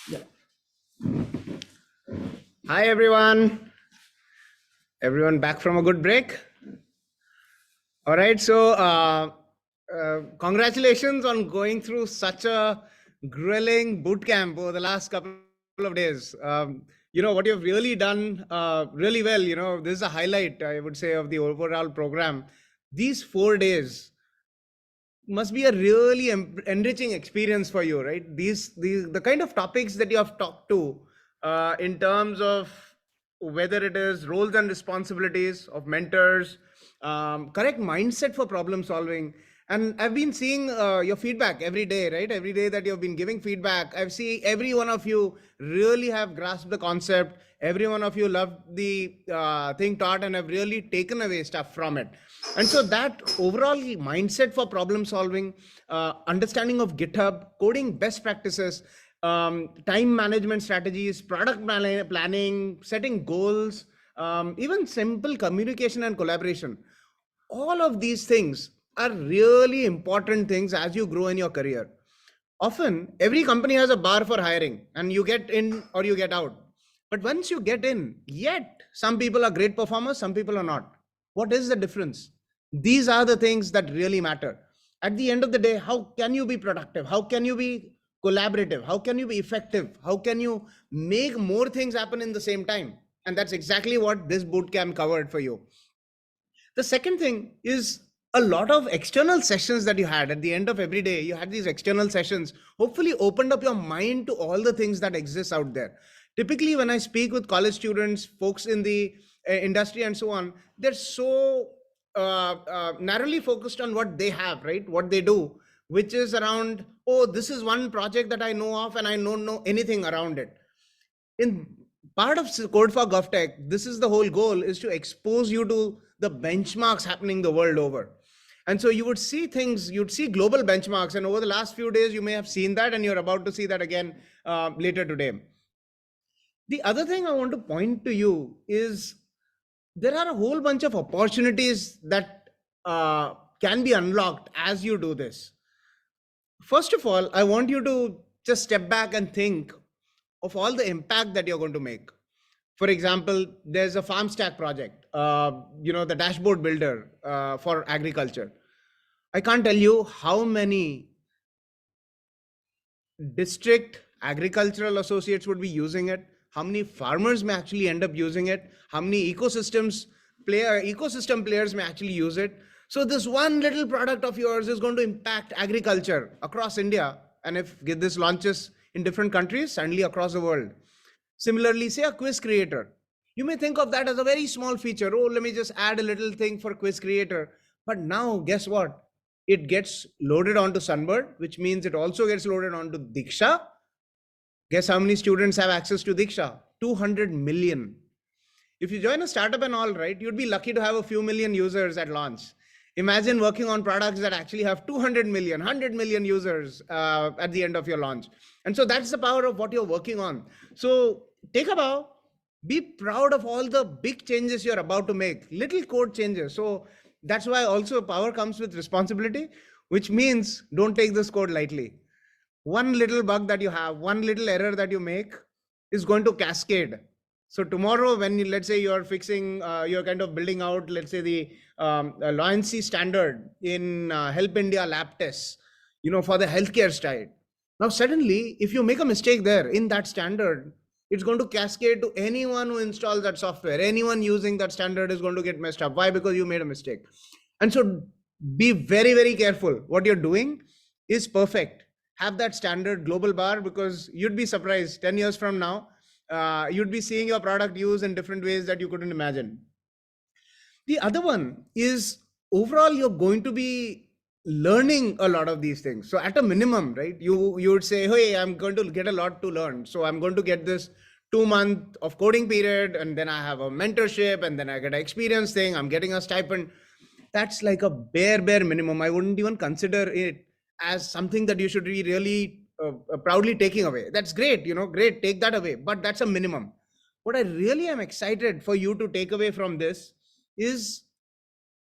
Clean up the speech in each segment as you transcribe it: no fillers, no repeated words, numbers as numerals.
Yeah. Hi, everyone. Everyone back from a good break? All right. Congratulations on going through such a grilling boot camp over the last couple of days. What you've really done really well. This is a highlight, I would say, of the overall program. These 4 days must be a really enriching experience for you, right? These the kind of topics that you have talked to in terms of whether it is roles and responsibilities of mentors, correct mindset for problem solving. And I've been seeing your feedback every day, right? Every day that you've been giving feedback, I've seen every one of you really have grasped the concept. Every one of you loved the thing taught and have really taken away stuff from it. And so that overall mindset for problem solving, understanding of GitHub, coding best practices, time management strategies, product planning, setting goals, even simple communication and collaboration, all of these things are really important things as you grow in your career. Often every company has a bar for hiring, and you get in or you get out. But once you get in, yet some people are great performers, some people are not. What is the difference? These are the things that really matter. At the end of the day, how can you be productive? How can you be collaborative? How can you be effective? How can you make more things happen in the same time? And that's exactly what this bootcamp covered for you. The second thing is a lot of external sessions that you had at the end of every day. You had these external sessions, hopefully opened up your mind to all the things that exist out there. Typically, when I speak with college students, folks in the industry and so on, they're so narrowly focused on what they have, right? What they do, which is around, oh, this is one project that I know of and I don't know anything around it. In part of Code for GovTech, this is the whole goal, is to expose you to the benchmarks happening the world over. And so you would see things, you'd see global benchmarks. And over the last few days, you may have seen that, and you're about to see that again later today. The other thing I want to point to you is there are a whole bunch of opportunities that can be unlocked as you do this. First of all, I want you to just step back and think of all the impact that you're going to make. For example, there's a farm stack project, the dashboard builder for agriculture. I can't tell you how many district agricultural associates would be using it, how many farmers may actually end up using it, how many ecosystem players may actually use it. So this one little product of yours is going to impact agriculture across India, and if this launches in different countries, suddenly across the world. Similarly, say a quiz creator. You may think of that as a very small feature. Oh, let me just add a little thing for quiz creator. But now, guess what? It gets loaded onto Sunbird, which means it also gets loaded onto Diksha. Guess how many students have access to Diksha? 200 million. If you join a startup and all, right, you'd be lucky to have a few million users at launch. Imagine working on products that actually have 200 million, 100 million users at the end of your launch. And so that's the power of what you're working on. So take a bow, be proud of all the big changes you're about to make, little code changes. So that's why also power comes with responsibility, which means don't take this code lightly. One little bug that you have, one little error that you make is going to cascade. So tomorrow, when let's say you're fixing, you're kind of building out, let's say the Loyancy standard in Help India lab tests, for the healthcare side. Now, suddenly, if you make a mistake there in that standard, it's going to cascade to anyone who installs that software. Anyone using that standard is going to get messed up. Why? Because you made a mistake. And so be very, very careful. What you're doing is perfect. Have that standard global bar, because you'd be surprised 10 years from now, you'd be seeing your product used in different ways that you couldn't imagine. The other one is overall, you're going to be learning a lot of these things. So at a minimum, right, you would say, hey, I'm going to get a lot to learn. So I'm going to get this 2 month of coding period, and then I have a mentorship, and then I get an experience thing. I'm getting a stipend. That's like a bare minimum. I wouldn't even consider it as something that you should be really proudly taking away. That's great, great, take that away. But that's a minimum. What I really am excited for you to take away from this is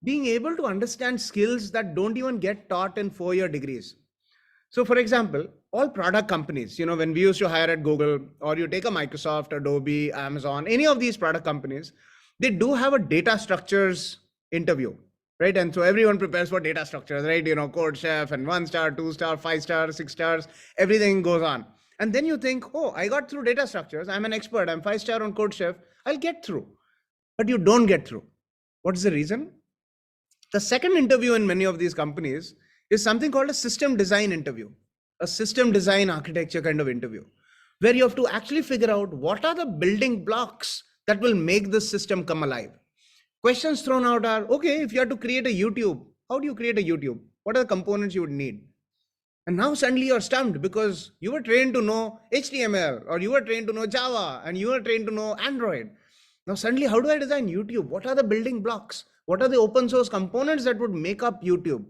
being able to understand skills that don't even get taught in 4-year degrees. So, for example, all product companies, when we used to hire at Google, or you take a Microsoft, Adobe, Amazon, any of these product companies, they do have a data structures interview, right? And so everyone prepares for data structures, right? Code chef and 1 star, 2 star, 5 star, 6 stars, everything goes on. And then you think, oh, I got through data structures. I'm an expert. I'm 5 star on code chef. I'll get through. But you don't get through. What's the reason? The second interview in many of these companies is something called a system design interview, a system design architecture kind of interview, where you have to actually figure out what are the building blocks that will make this system come alive. Questions thrown out are, okay, if you have to create a YouTube, how do you create a YouTube? What are the components you would need? And now suddenly you're stumped because you were trained to know HTML, or you were trained to know Java, and you were trained to know Android. Now suddenly, how do I design YouTube? What are the building blocks? What are the open source components that would make up YouTube?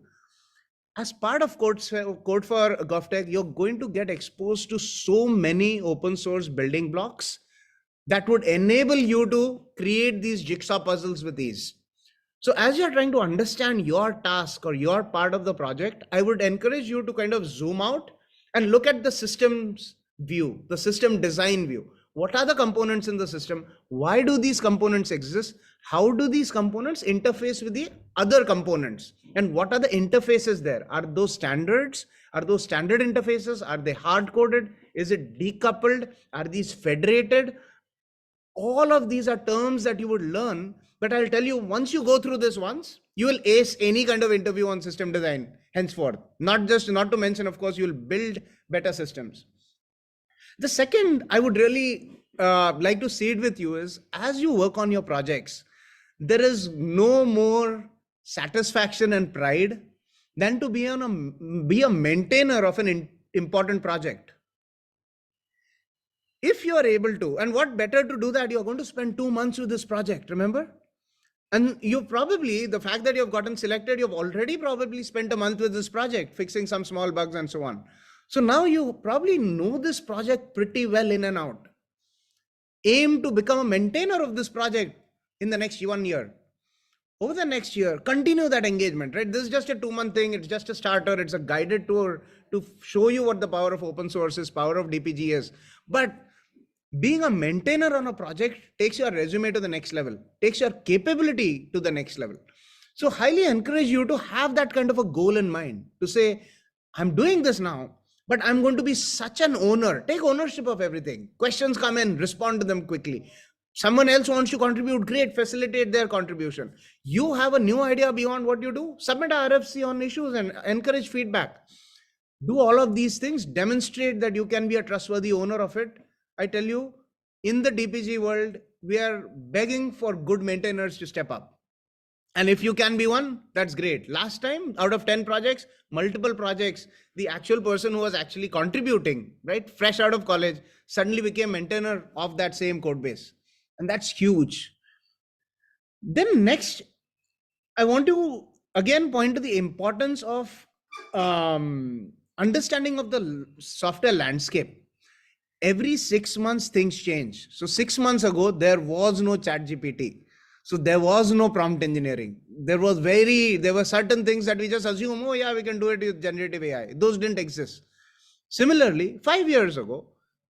As part of Code for GovTech, you're going to get exposed to so many open source building blocks that would enable you to create these jigsaw puzzles with ease. So as you're trying to understand your task or your part of the project, I would encourage you to kind of zoom out and look at the systems view, the system design view. What are the components in the system? Why do these components exist? How do these components interface with the other components? And what are the interfaces there? Are those standards? Are those standard interfaces? Are they hard coded? Is it decoupled? Are these federated? All of these are terms that you would learn, but I'll tell you, once you go through this once, you will ace any kind of interview on system design henceforth. Not to mention, of course, you'll build better systems. The second I would really like to see it with you is, as you work on your projects, there is no more satisfaction and pride than to be a maintainer of an important project. If you are able to, and what better to do that, you're going to spend 2 months with this project, remember? And the fact that you've gotten selected, you've already probably spent a month with this project, fixing some small bugs and so on. So now you probably know this project pretty well in and out. Aim to become a maintainer of this project in the next 1 year. Over the next year, continue that engagement, right? This is just a 2-month thing. It's just a starter. It's a guided tour to show you what the power of open source is, power of DPG is. But being a maintainer on a project takes your resume to the next level, takes your capability to the next level. So highly encourage you to have that kind of a goal in mind, to say, I'm doing this now, but I'm going to be such an owner. Take ownership of everything. Questions come in, respond to them quickly. Someone else wants to contribute, great, facilitate their contribution. You have a new idea beyond what you do, submit a RFC on issues and encourage feedback. Do all of these things, demonstrate that you can be a trustworthy owner of it. I tell you, in the DPG world, we are begging for good maintainers to step up. And if you can be one, that's great. Last time, out of 10 projects, multiple projects, the actual person who was actually contributing, right, fresh out of college, suddenly became maintainer of that same code base. And that's huge. Then next, I want to again point to the importance of understanding of the software landscape. Every 6 months, things change. So 6 months ago, there was no ChatGPT. So there was no prompt engineering. There were certain things that we just assume, oh yeah, we can do it with generative AI. Those didn't exist. Similarly, 5 years ago,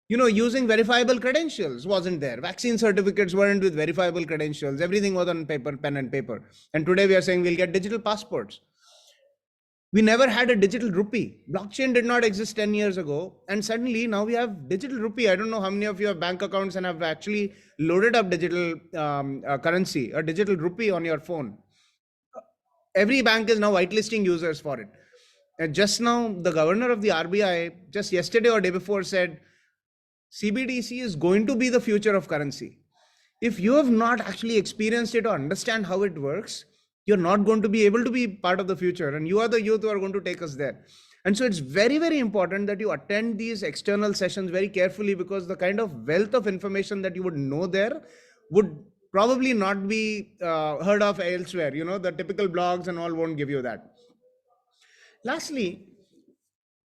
using verifiable credentials wasn't there. Vaccine certificates weren't with verifiable credentials. Everything was on paper, pen and paper. And today we are saying we'll get digital passports. We never had a digital rupee. Blockchain did not exist 10 years ago. And suddenly now we have digital rupee. I don't know how many of you have bank accounts and have actually loaded up digital currency, a digital rupee on your phone. Every bank is now whitelisting users for it. And just now, the governor of the RBI, just yesterday or day before, said CBDC is going to be the future of currency. If you have not actually experienced it or understand how it works, you're not going to be able to be part of the future, and you are the youth who are going to take us there. And so it's very, very important that you attend these external sessions very carefully, because the kind of wealth of information that you would know there would probably not be heard of elsewhere. The typical blogs and all won't give you that. Lastly,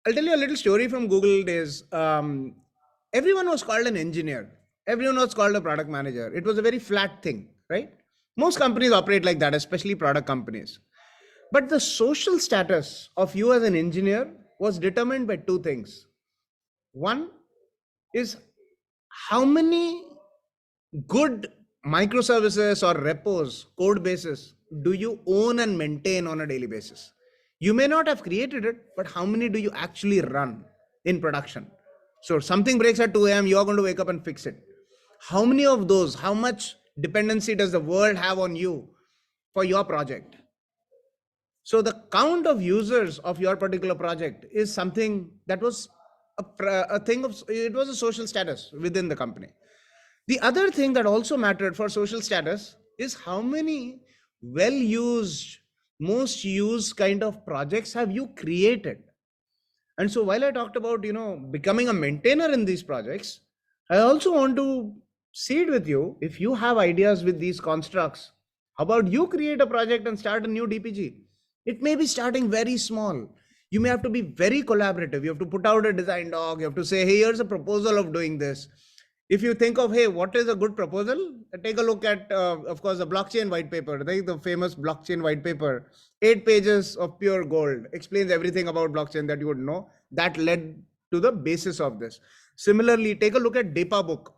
I'll tell you a little story from Google days. Everyone was called an engineer. Everyone was called a product manager. It was a very flat thing, right? Most companies operate like that, especially product companies. But the social status of you as an engineer was determined by two things. One is how many good microservices or repos, code bases, do you own and maintain on a daily basis? You may not have created it, but how many do you actually run in production? So something breaks at 2 a.m., you're going to wake up and fix it. How many of those, how much dependency does the world have on you for your project? So the count of users of your particular project is something that was a thing of, it was a social status within the company. The other thing that also mattered for social status is how many well used, most used kind of projects have you created. And so while I talked about, becoming a maintainer in these projects, I also want to see it with you. If you have ideas with these constructs, how about you create a project and start a new DPG? It may be starting very small. You may have to be very collaborative. You have to put out a design doc. You have to say, hey, here's a proposal of doing this. If you think of, hey, what is a good proposal? Take a look at, of course, the blockchain white paper, the famous blockchain white paper, 8 pages of pure gold, explains everything about blockchain that you would know. That led to the basis of this. Similarly, take a look at DEPA book.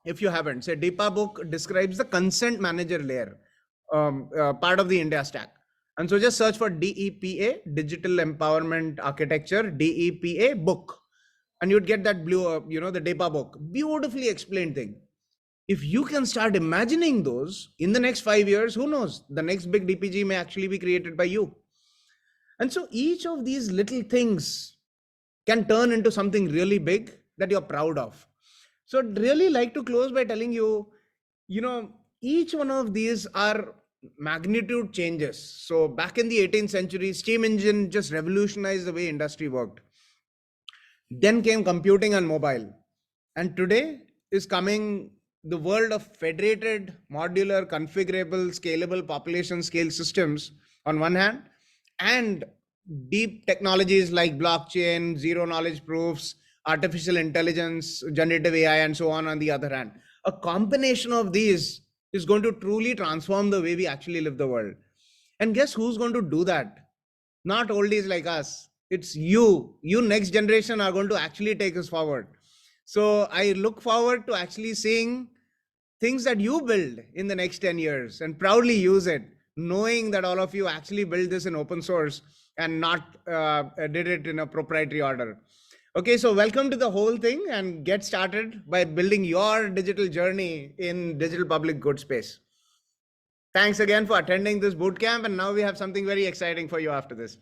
If you haven't, say DEPA book describes the consent manager layer, part of the India stack. And so just search for DEPA, Digital Empowerment Architecture, DEPA book. And you'd get that blue, the DEPA book, beautifully explained thing. If you can start imagining those in the next 5 years, who knows? The next big DPG may actually be created by you. And so each of these little things can turn into something really big that you're proud of. So I'd really like to close by telling you, each one of these are magnitude changes. So back in the 18th century, steam engine just revolutionized the way industry worked. Then came computing and mobile. And today is coming the world of federated, modular, configurable, scalable population scale systems on one hand, and deep technologies like blockchain, zero knowledge proofs, artificial intelligence, generative AI, and so on the other hand. A combination of these is going to truly transform the way we actually live the world. And guess who's going to do that? Not oldies like us. It's you. You next generation are going to actually take us forward. So I look forward to actually seeing things that you build in the next 10 years and proudly use it, knowing that all of you actually build this in open source and not did it in a proprietary order. Okay, so welcome to the whole thing, and get started by building your digital journey in digital public good space. Thanks again for attending this bootcamp, and now we have something very exciting for you after this.